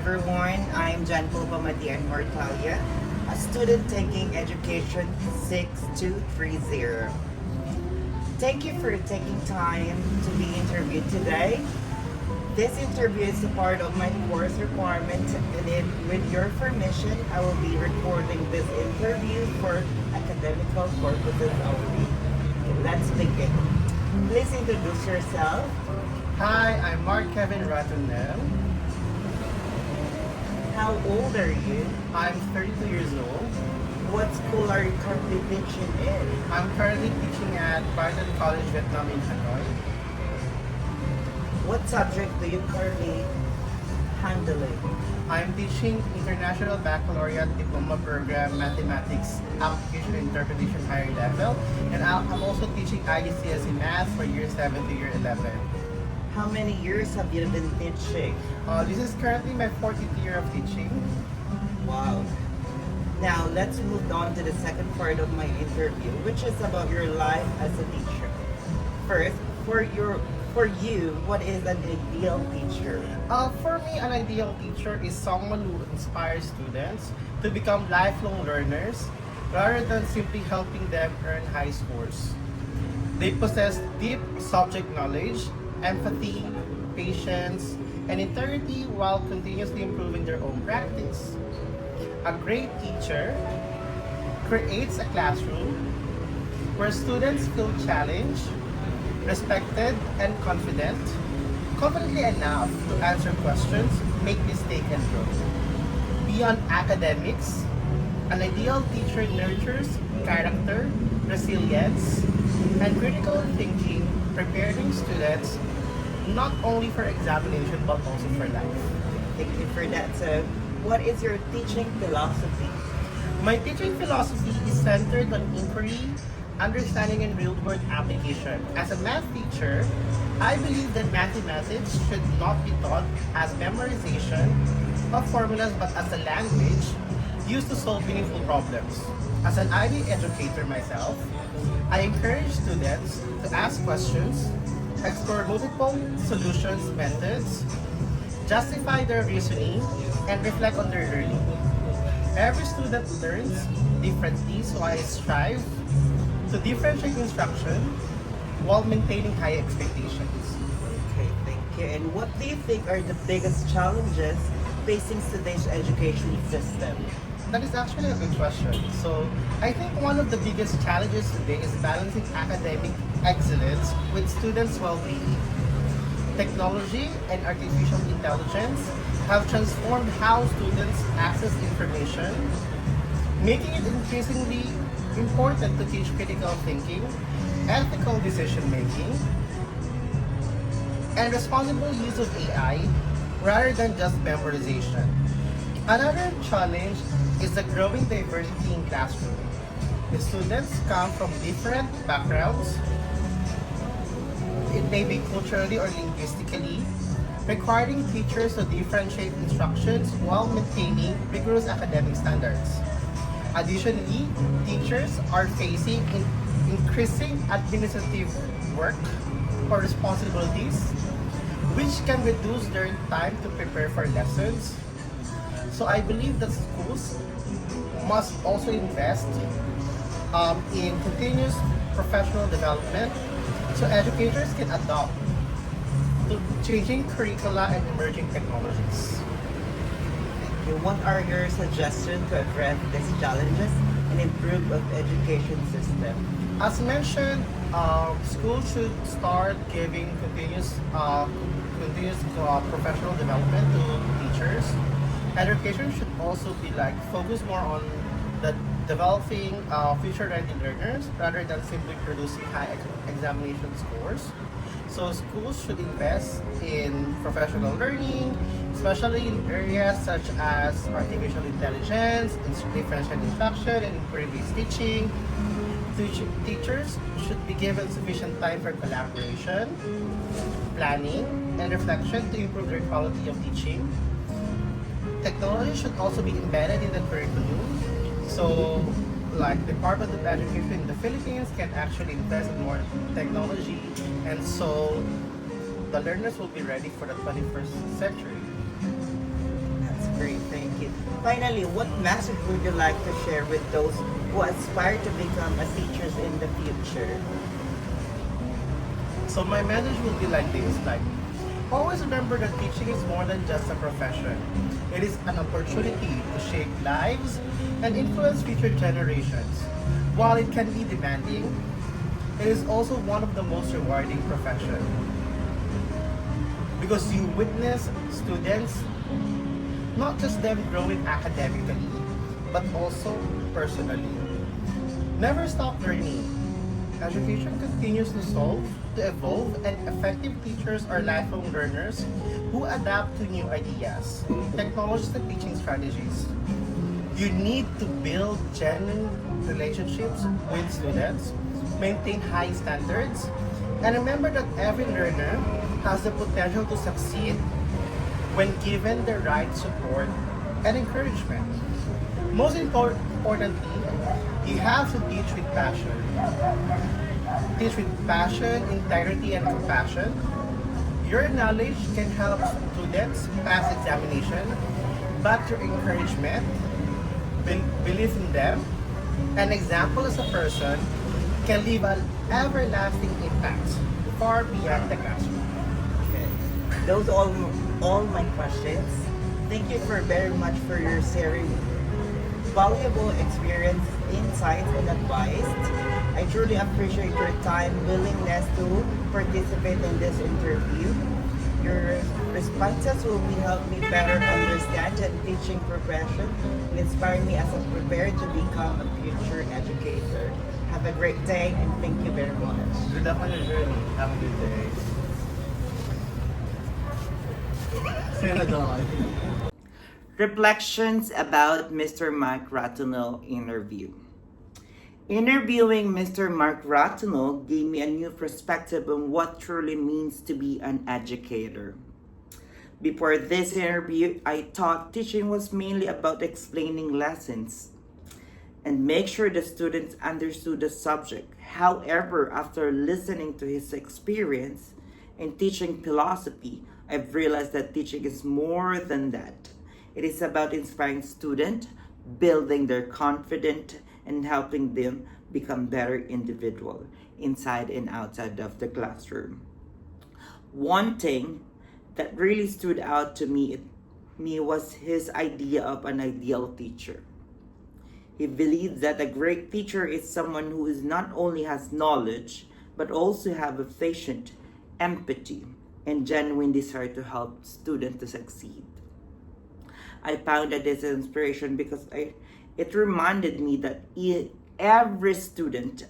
everyone. I'm Jan Pamadian Mortalla, a student taking Education 6230. Thank you for taking time to be interviewed today. This interview is a part of my course requirement, and with your permission, I will be recording this interview for academical purposes only. Okay, let's begin. Please introduce yourself. Hi, I'm Mark Kevin Ratonel. How old are you? I'm 32 years old. What school are you currently teaching in? I'm currently teaching at Barton College, Vietnam in Hanoi. What subject do you currently handling? I'm teaching International Baccalaureate Diploma Program Mathematics Application and Interpretation Higher Level, and I'm also teaching IGCSE Math for year 7 to year 11. How many years have you been teaching? This is currently my 40th year of teaching. Wow. Now let's move on to the second part of my interview, which is about your life as a teacher. First, for you, what is an ideal teacher? For me, an ideal teacher is someone who inspires students to become lifelong learners rather than simply helping them earn high scores. They possess deep subject knowledge, empathy, patience, and integrity while continuously improving their own practice. A great teacher creates a classroom where students feel challenged, respected, and confidently enough to answer questions, make mistakes, and grow. Beyond academics, an ideal teacher nurtures character, resilience, and critical thinking, preparing students not only for examination but also for life. Thank you for that. So, what is your teaching philosophy? My teaching philosophy is centered on inquiry, understanding, and real-world application. As a math teacher, I believe that mathematics should not be taught as memorization of formulas but as a language used to solve meaningful problems. As an IB educator myself, I encourage students to ask questions, explore multiple solutions methods, justify their reasoning, and reflect on their learning. Every student learns differently, so I strive to differentiate instruction while maintaining high expectations. Okay, thank you. And what do you think are the biggest challenges facing today's education system? That is actually a good question. So, I think one of the biggest challenges today is balancing academic excellence with students' well-being. Technology and artificial intelligence have transformed how students access information, making it increasingly important to teach critical thinking, ethical decision-making, and responsible use of AI rather than just memorization. Another challenge is the growing diversity in classroom. The students come from different backgrounds. It may be culturally or linguistically, requiring teachers to differentiate instructions while maintaining rigorous academic standards. Additionally, teachers are facing increasing administrative work or responsibilities, which can reduce their time to prepare for lessons. So I believe that schools must also invest in continuous professional development so educators can adapt to changing curricula and emerging technologies. What are your suggestions to address these challenges and improve the education system? As mentioned, schools should start giving continuous professional development to teachers. Education should also be focused more on the developing future ready learners rather than simply producing high examination scores. So schools should invest in professional learning, especially in areas such as artificial intelligence, differential instruction, and inquiry-based teaching. Teachers should be given sufficient time for collaboration, planning, and reflection to improve their quality of teaching. Technology should also be embedded in the curriculum. So, Department of Education in the Philippines can actually invest in more technology, and so the learners will be ready for the 21st century. That's Great, thank you. Finally, what message would you like to share with those who aspire to become a teachers in the future? So my message will be like this, like always remember that teaching is more than just a profession. It is an opportunity to shape lives and influence future generations. While it can be demanding, it is also one of the most rewarding professions because you witness students, not just them growing academically, but also personally. Never stop learning. Education continues to evolve, and effective teachers are lifelong learners who adapt to new ideas, technologies, and teaching strategies. You need to build genuine relationships with students, maintain high standards, and remember that every learner has the potential to succeed when given the right support and encouragement. Most importantly, you have to teach with passion. Teach with passion, integrity, and compassion. Your knowledge can help students pass examination, but your encouragement, belief in them, and example as a person can leave an everlasting impact far beyond the classroom. Okay. Those all my questions. Thank you for very much for your sharing valuable experience, insights, and advice. I truly appreciate your time, willingness to participate in this interview. Your responses will be help me better understand the teaching profession and inspire me as I prepare to become a future educator. Have a great day and thank you very much. Good luck on your journey. Have a good day. Senador. Reflections about Mr. Mike Ratonel interview. Interviewing Mr. Mark Ratonel gave me a new perspective on what truly means to be an educator. Before this interview, I thought teaching was mainly about explaining lessons and make sure the students understood the subject. However, after listening to his experience in teaching philosophy, I've realized that teaching is more than that. It is about inspiring students, building their confidence, and helping them become better individuals inside and outside of the classroom. One thing that really stood out to me was his idea of an ideal teacher. He believes that a great teacher is someone who is not only has knowledge, but also have a patient, empathy, and genuine desire to help students to succeed. I found that this inspiration because it reminded me that every student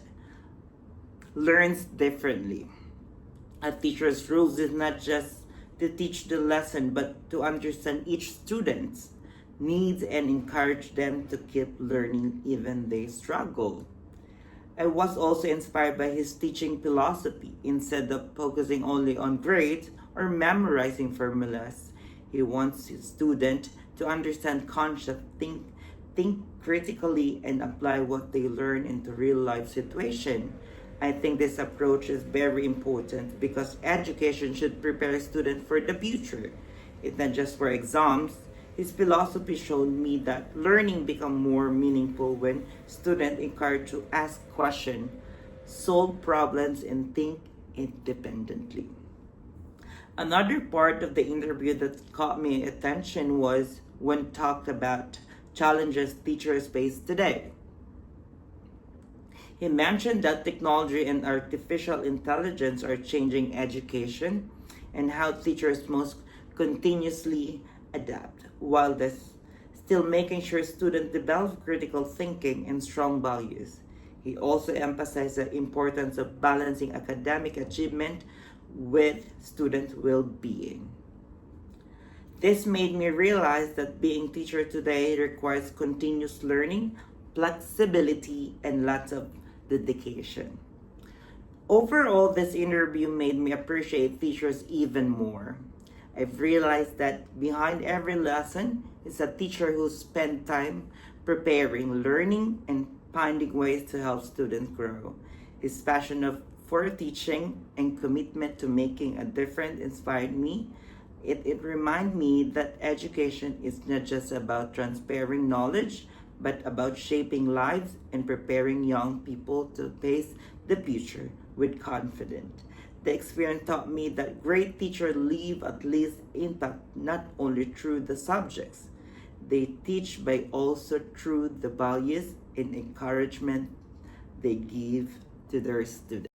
learns differently. A teacher's role is not just to teach the lesson, but to understand each student's needs and encourage them to keep learning even they struggle. I was also inspired by his teaching philosophy. Instead of focusing only on grades or memorizing formulas, he wants his student to understand concepts, think critically, and apply what they learn into real life situation. I think this approach is very important because education should prepare students for the future. It's not just for exams. His philosophy showed me that learning becomes more meaningful when students encouraged to ask questions, solve problems, and think independently. Another part of the interview that caught my attention was when talked about challenges teachers face today. He mentioned that technology and artificial intelligence are changing education and how teachers must continuously adapt, while this still making sure students develop critical thinking and strong values. He also emphasized the importance of balancing academic achievement with student well-being. This made me realize that being a teacher today requires continuous learning, flexibility, and lots of dedication. Overall, this interview made me appreciate teachers even more. I've realized that behind every lesson is a teacher who spent time preparing, learning, and finding ways to help students grow. His passion for teaching and commitment to making a difference inspired me. It reminded me that education is not just about transferring knowledge, but about shaping lives and preparing young people to face the future with confidence. The experience taught me that great teachers leave at least impact not only through the subjects they teach, but also through the values and encouragement they give to their students.